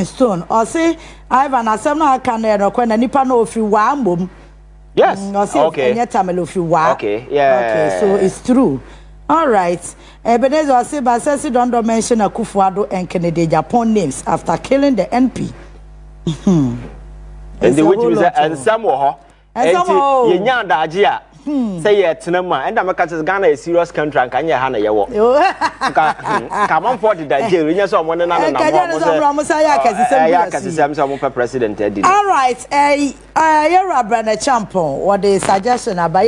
stone or say Ivan asem na aka na no kwena nipa na ofi wa ambom. Yes. Okay. Okay. Yeah. Okay, so it's true. All right. Ebenezer Ose Basesi don't mention Akufo-Addo and Kennedy Japan names after killing the NP. And the which was and some were and say it cinema and I'm a Ghana a serious country and Kanya Hana Yawo. Come on for the jail, you know, one another. President. All right, Bryan Acheampong, what the suggestion about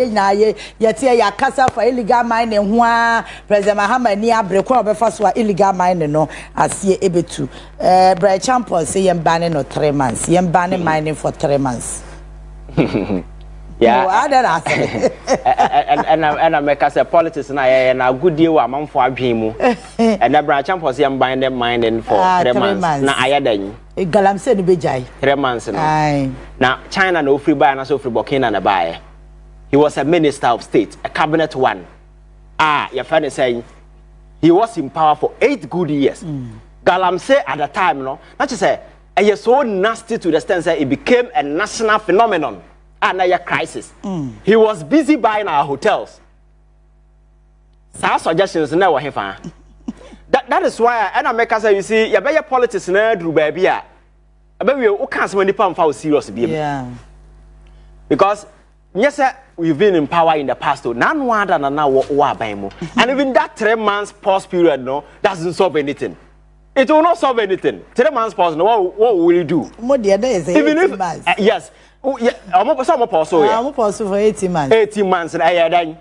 yet ya casa for illegal mining, President Mahama near Brequo first were illegal mining, no, as ye able to. Bryan Acheampong say you're banning for 3 months, you're banning mining for 3 months. Yeah, and I make us a politics and a good deal among for a dream. And the Bryan Acheampong say I'm buying them mining for 3 months. Now I had a Galamsey the Bijay 3 months. Now China no free buy and so free Burkina and a buyer. He was a minister of state, a cabinet one. Your friend is saying he was in power for 8 good years. Galamsey at the time, no, not to say, and you're so nasty to the extent that it became a national phenomenon. Another crisis. He was busy buying our hotels. Some suggestions never have. That is why I make us say you see you better politics na do baby a baby o can so many pound for serious be. Yeah. Because yes sir, we've been in power in the past to none wonder na now and even that 3 months pause period no doesn't solve anything. It will not solve anything. 3 months pause no what will you do? More the other is even if yes. Oh, yeah, I'm pause for 18 months. 18 months, and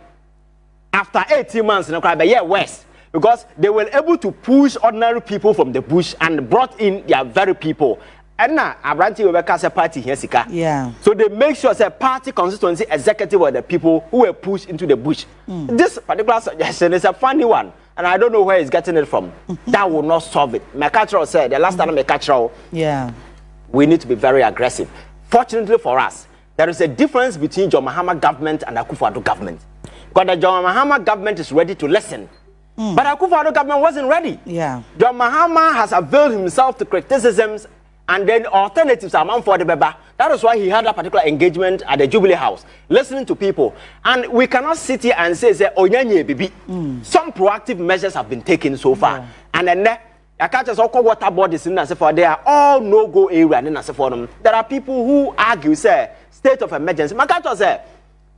after 18 months, worse because they were able to push ordinary people from the bush and brought in their very people. And now, Abranti will cast a party here, Sika. Yeah. So they make sure that party constituency executive were the people who were pushed into the bush. This particular suggestion is a funny one, and I don't know where he's getting it from. That will not solve it. Mekachro said the last time Mekachro, we need to be very aggressive. Fortunately for us, there is a difference between John Mahama government and Akufo-Addo government. Because the John Mahama government is ready to listen. But Akufo-Addo government wasn't ready. Yeah. John Mahama has availed himself to criticisms and then alternatives among for the Beba. That is why he had a particular engagement at the Jubilee House, listening to people. And we cannot sit here and say, Onyanye bibi. Some proactive measures have been taken so far. And then I can't just call water bodies in for they are all no-go area and for them. There are people who argue, say, state of emergency. I can't say,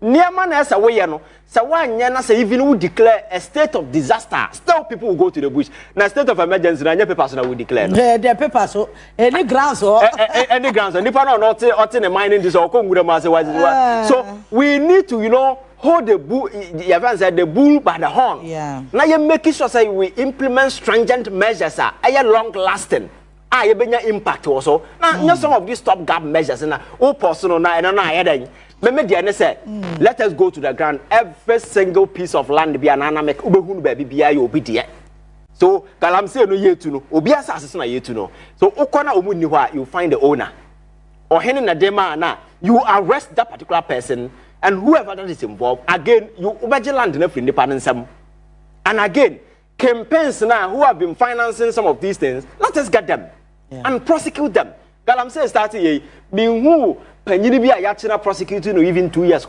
near man as a way, you know, so one yana say even who declare a state of disaster, still people will go to the bush. Now, state of emergency, and your papers will declare. Their papers, so any grounds or any grounds, and if I don't know, in the mining this or come with a so we need to, you know, hold the bull, the bull by the horn. Yeah. Now you're making sure say we implement stringent measures are long lasting. You bring your impact also. Now some of these stopgap measures and personal and let us go to the ground. Every single piece of land be an anamic ubehun baby be obedient. So Galamsey no ye to know, Obia assassin ye to know. So Okona Umuniwa, you find the owner. Or Henry Nadema na you arrest that particular person. And whoever that is involved, again, you obey land enough independence. And again, campaigns now who have been financing some of these things, let us get them and prosecute them. Galamsey started a being who Peninibi Ayachina prosecuting even 2 years.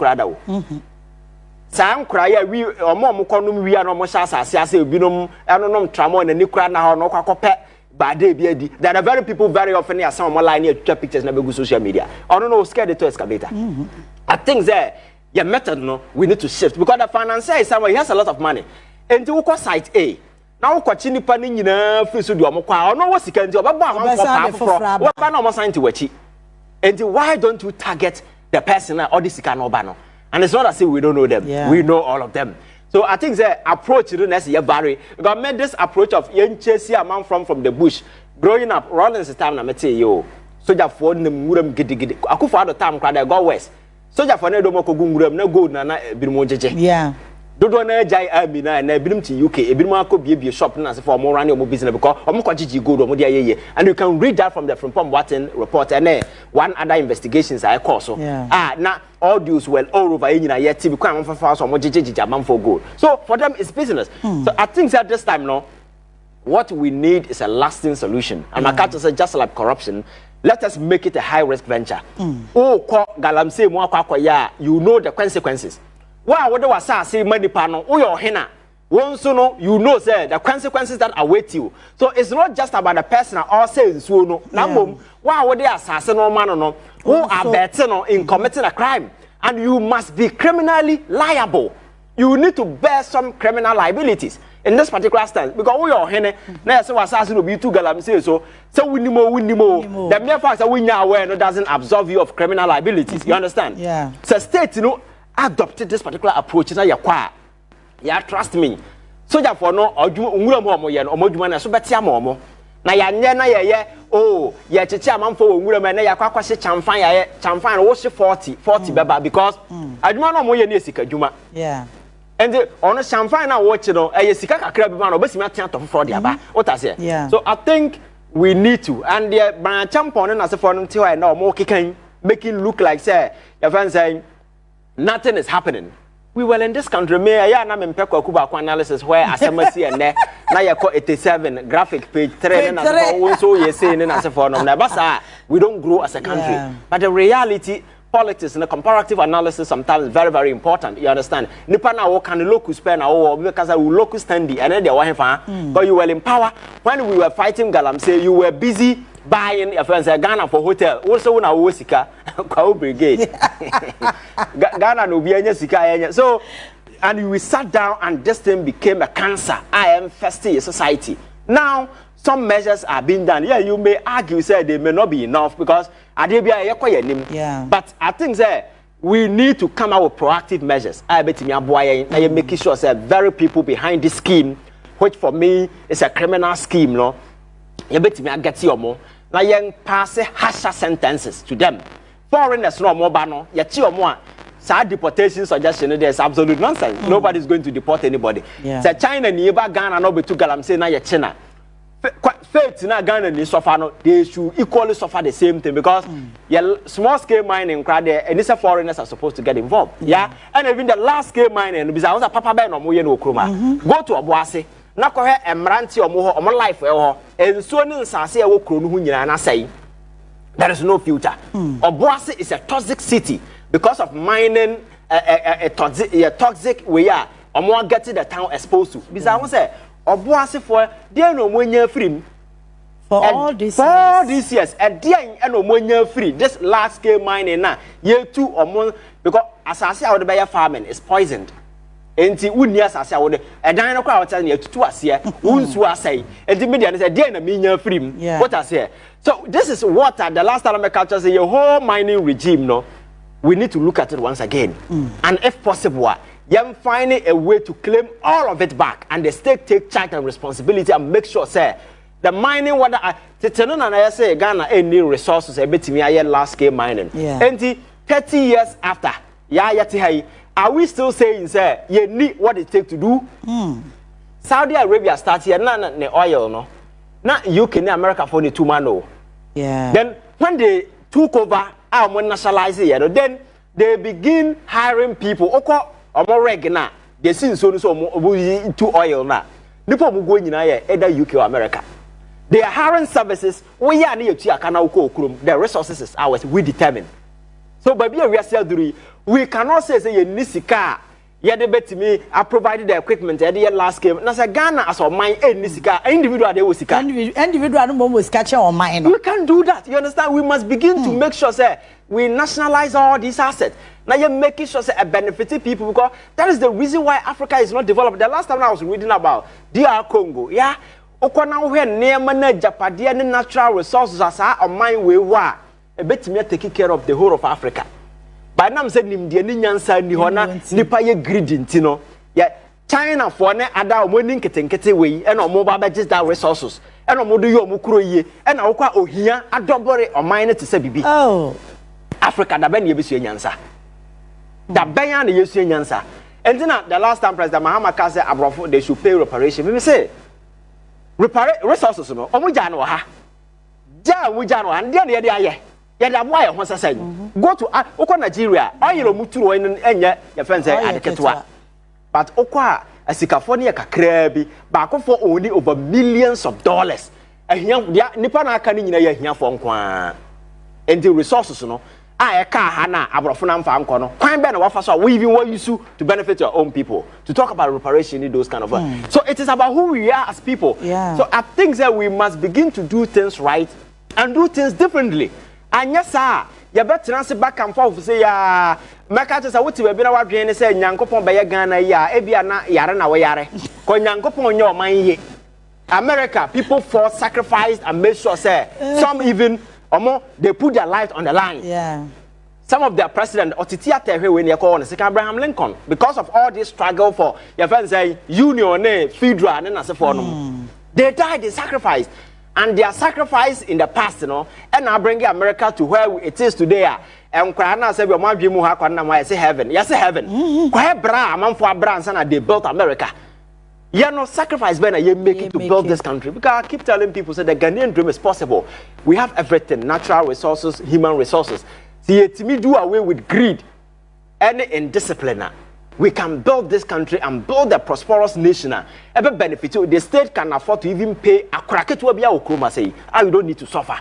Sam cry, we or more conum, we are no more shas, as I say, binum, anonym tramon, and Nukrana or no cockpet. But there are very people very often here, some online here to pictures never go social media. I don't know, scared to excavator. I think there, your method, no, we need to shift because the financier is someone he has a lot of money. And to go site A. Now, Quachini Panning, you know, Fisudu, Moka, no, what's the kind of what can almost sign to Wachi? And why don't you target the person or this Canobano? And it's not as if we don't know them, we know all of them. So I think the approach to the year vary. Because I made this approach of young chasing a man from the bush. Growing up, running the time, I say, yo, soldier for the Muram giddy. I could find the time, cried, I go west. Soldier for no Mokogungram, no good, Nana, Birmoje. Yeah. Don't know Jai Abina and Ebrim to UK, Ebrimako be a shop for more running business because Omokaji good or Modia. And you can read that from the From Watson report and one other investigations I call so. Now all dues well all over in yet to become for fast or Mojiji for good. So for them it's business. So I think that this time no what we need is a lasting solution. And my catcher said, just like corruption, let us make it a high-risk venture. Oh, Galamsey, you know the consequences. Why would I say money panel? Oh, your henna. Once you know, say the consequences that await you. So it's not just about the person or saying so no. Now, why would they assassin or man or no? Who are better in committing a crime? And you must be criminally liable. You need to bear some criminal liabilities in this particular stance because we are here. Now, so assassin will be too Galamsey. So we need more. The mere fact that we are aware doesn't absolve you of criminal liabilities. You understand? Yeah. So state, adopted this particular approach. Now you trust me. So therefore, no, or you more so better more. Now ya oh, ya chicha man for woman, ya kwakwa champagne, wash 40 beba because I do not know more sika juma. Yeah. And on a champagne now watch it a sika kakra be man obesi matia to for the aba. What I say? Yeah. So I think we need to and the Bryan Acheampong and as for them till I know more kicking making look like say your friend saying nothing is happening. We were in this country, na me mpeko kuba analysis where asemasi and there na you call 87 graphic page 3 and so you say in as for no basa we don't grow as a country. Yeah. But the reality politics and the comparative analysis sometimes is very, very important. You understand? Nipa na wo can locus pen or because I will locus standing and then they were but you were in power when we were fighting Galamsey, you were busy buying your friends Ghana for hotel. Also na wo sika kwa brigade. Ghana no be sika. So and we sat down and this thing became a cancer. I am infesting society. Now some measures are being done. Yeah, you may argue say they may not be enough because yeah. But I think that we need to come out with proactive measures. I bet me I am making sure that very people behind this scheme, which for me is a criminal scheme, no. You bet me I get your more. Now you pass harsher sentences to them. Foreigners no more bano. You more. Sad deportation suggestion there's absolute nonsense. Nobody's going to deport anybody. Yeah. So China nearby Ghana no be to Galamsey na China. Faith na Ghana ni suffer no, they should equally suffer the same thing because small scale mining crowd there and these foreigners are supposed to get involved. Yeah. And even the large scale mining because I papa be no mo ye no kroma. Go to Obuase na ko he emranti omo life and so ni nsase e wo kro no hu nyina na say there is no future. Obuase is a toxic city because of mining a toxic way omo get the town exposed to. Because I say Obuase for there no money free for all these years. And there no money free. This large scale mining now, year 2 or more because asase I would buy farming is poisoned. Enti unni asase I would a dino crowd tell you to us here. Unsu asay. And the media say there no money free. What I say. So this is what the last time I capture say your whole mining regime no. We need to look at it once again. And if possible. You're finding a way to claim all of it back, and the state take charge and responsibility and make sure, say, the mining what I say Ghana any resources a bit me large scale mining. And 30 years after, are we still saying, say, you need what it takes to do? Saudi Arabia starts here, no oil, no, not UK and America for the 2 man. No. Yeah. Then when they took over, our nationalize it, then they begin hiring people. Omo reg na they see so to oil na nipo mu go nyina ye either UK or America. They are hiring services we ya na yetu aka na okrom the resources is ours we determine. So baby we are duri we cannot say ye nisika ye de betimi I provided the equipment e de last game na say Ghana as of mine e nisika individual dey sika individual no mo sika che on mine. We can't do that. You understand? We must begin to make sure say we nationalize all these assets. Now you're making sure say benefit people because that is the reason why Africa is not developed. The last time I was reading about DR Congo, yeah, okona we near na Japade and natural resources as our mind we wa a bit me taking care of the whole of Africa. By now I'm saying nim de ni nyansa ni hona nipa ye greedy ntino. Yeah, China for ne ada omonin ketenkete we and omo ba just that resources. And omo do yo omo kuro ye and okwa ohia adobore o mine to say bibi. Oh. Africa da ben ye besu nyansa. Da ben na yesu nyansa. And then the last time President Mahama ka say abrofo they should pay reparation. Me say resources no omo ja no ha. Ja wo ja no and there dey aye. Ye da boy ho sasa. Go to Nigeria. Oil omuturo enye your friends say adeketwa. But okwa California kakrebi back for only over millions of dollars. Nipa na aka ni nyina ye hia for nkwa. And the resources no I car hana abrofo mfa nko no kwan be na wafa so we even want you to benefit your own people to talk about reparation in those kind of so it is about who we are as people. So I think that we must begin to do things right and do things differently. And yes sir you better say back and forth say ya meka to say what we be na wadwen ne say nyankopon be ye Ghana ya e bia na yare na we yare ko nyankopon nye o man ye America people fought, sacrificed and made sure say some even they put their life on the line. Some of their president Otitia Tehe when you call on Abraham Lincoln because of all this struggle for your friends say union federal and as for they died, they sacrificed, and their sacrifice in the past, and now bring America to where it is today. And Krana said, "We say heaven, yes, heaven." Where bra man for brands and they built America. You know, sacrifice when you make it to build this country. Because I keep telling people, say the Ghanaian dream is possible. We have everything: natural resources, human resources. See, to me, do away with greed and indiscipline. We can build this country and build a prosperous nation. Every benefit, the state can afford to even pay a cracket to be a Okroma say, "I don't need to suffer,"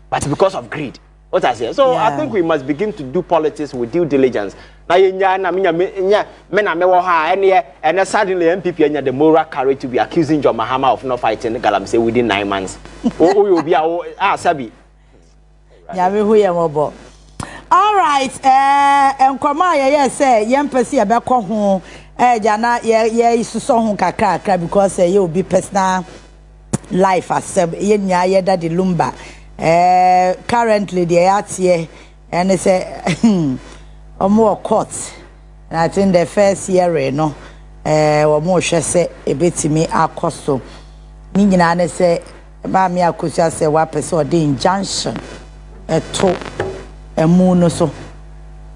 but because of greed. What I say. So I think we must begin to do politics with due diligence. Now, and suddenly MPP had the moral courage to be accusing John Mahama of not fighting Galamsey within 9 months. Sabi. All right, and Kwamaya, yes, Yampesi abeko ho, Jana, ye so ho kakra because you be personal life as ye daddy lumba. Currently the arts here and they say or more courts. And I think the first year no or more shall say a bit to me our costo. Nina say Mammy Akusia say wapes or the injunction a toe a moon so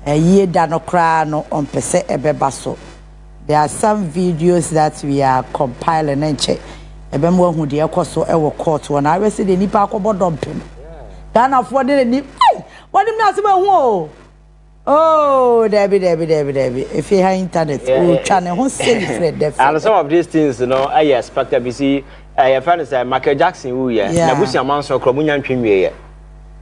a year dano crown on pese ebebaso. There are some videos that we are compiling and check. Ebemwo hu de ekoso ewo court won na we se de nipa akobo dumping Ghana for de ni what dem na se ba hu oh debi if you have internet we channel hu sell friend and some of these things you know I expect to be see your friend say Michael Jackson who here na busia man so kro munya ntwenwe ye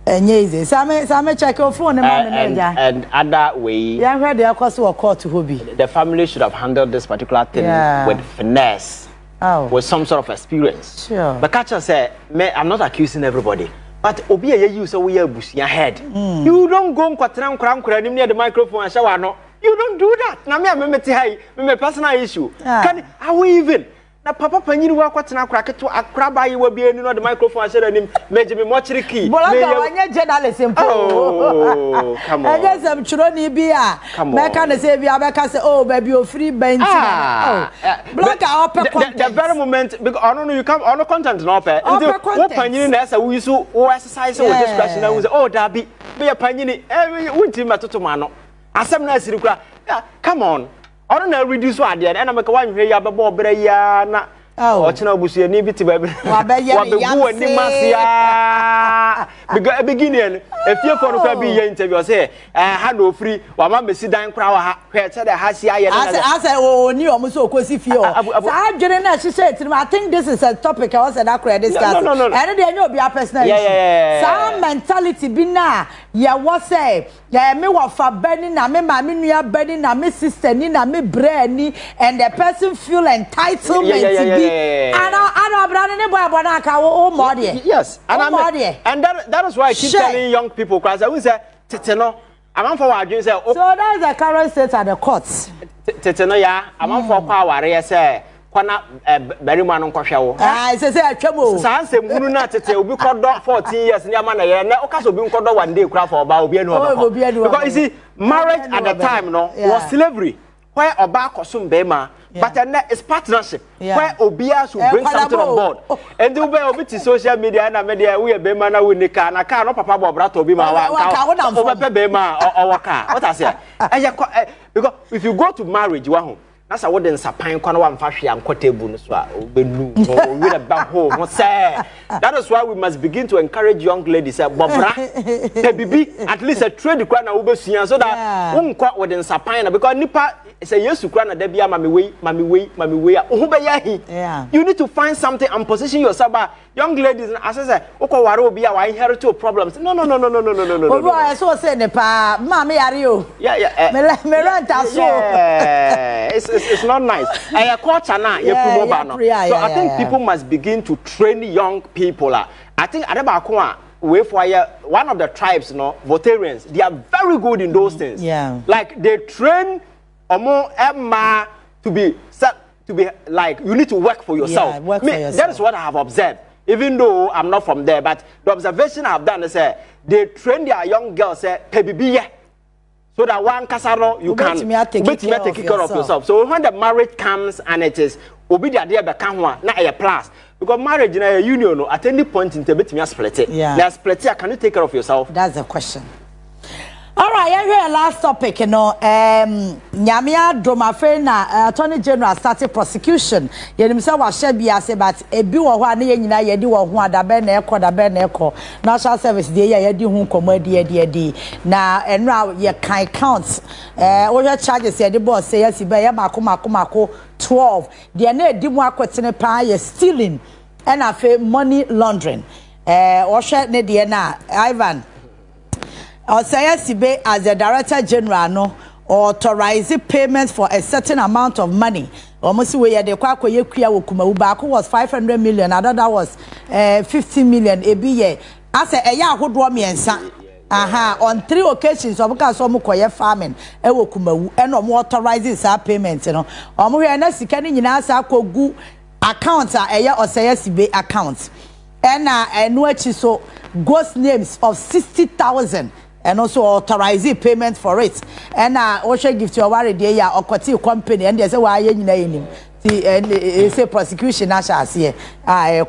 enye ize same check your phone and other way yeah heard the ekoso court hobby the family should have handled this particular thing with finesse. With some sort of experience. Sure. But Kacha said, I'm not accusing everybody. But Obi you so we are bushing your head. You don't go and near the microphone and shower. No. You don't do that. Now me personal issue. Can are we even? Na papa panyi wa kwatena kraketo akraba yi wa bi enu no the microphone share anim meje me mo chiriki bola ka wanya journalist mpo oh come on I am churo ni bi a me ka na say bi abeka say oh baby o free bench oh block our content the very moment because I don't know you come on content no pe wo panyi na say we so wo exercise with discretion na we say oh da bi me panyi ni wunti matoto ma no asem na asiri kura come on I don't know reduce what there and I make one here babo breya na o china obusu ni biti ba wa begu ani masia because beginning if you for no be interview say ha no free wa ma mesi dan kra wa ha hwe che da ha sia ye na I say o ni o mo so kosi fie o sa adwene na hye I think this is a topic I was that credit discuss and dey no be a personal issue sa mentality bi na ya wo say ya me wa fa bani na me ma me nua bani na me sister ni na me bra ni and the person feel entitlement to be I know brother ne boy bona ka o mo de yes and that is why I keep telling young people cuz I will say tete no am for wadwen say so that's the current state at the courts tete no ya am for kwa ware say kwana berima no nkwohwe wo say atwam sa ansem hunu na tete obi kodo 14 years ni ama na ye na o ka so obi nkodo one day kura for oba obi anu oba because you see marriage at the time no was slavery where oba kosum bema but it's partnership where obia should bring something on board and the way obi to social media na media we bema na we nika na car no papa bo brata obi ma wa ka obi bema or waka what I say because if you go to marriage wa ho that's a wooden sapan kwana wa mfa hwe anko table no so a obenu we the back home say that is why we must begin to encourage young ladies say bobra te bibi at least a trade kwa na wo besua so that unkwa wooden sapan na because nipa say yes to na da bia mami we who be yahi. Yeah. You need to find something and position yourself. But young ladies, as I say, oko ware obi a wa inherit your problems. No. Obo I so say ne pa mami yare o. Yeah. Me rent aso. Yeah. It's not nice. I culture na you promote no. So I think people must begin to train young people. I think adeba one of the tribes, Votarians, they are very good in those things. Yeah. Like they train among Emma to be like you need to work for yourself. Yeah, work for yourself. That is what I have observed. Even though I'm not from there, but the observation I have done is they train their young girls so that one casaro you can take care of yourself. So when the marriage comes and it is obi idea bekanwa na a plus because marriage in a union at any point in time split it. Yeah. Now split it, can you take care of yourself? That's the question. All right, here last topic, Nyamia Dromafe na Attorney General started prosecution. Yenimsa wa shebia se but ebi wo ho ane nyina yedi wo ho adabe na ekọ National Service dey yedi hu komo edi na enra ye kan count wo charges yedi boss say yes be ye mako 12 dey na edi mu akwetene pa ye stealing and afa money laundering wo hwe ne dey na Ivan Sibe as the Director General no authorized payments for a certain amount of money. Almost where the kwako ye kuya wokumawu baako was 500 million, another was 50 million ebi ye. As a ya ahodo miensa. Aha, on 3 occasions obuka so mo koye farming e wokumawu e no mo authorizing sa payment no. Omo hwe na sika ni nyina sa kogu account a eye Sibe account. Na enu achi so ghost names of 60,000 and also authorizing payment for it. And also give to your worry there or continue company and they say why you name the say prosecution as I see I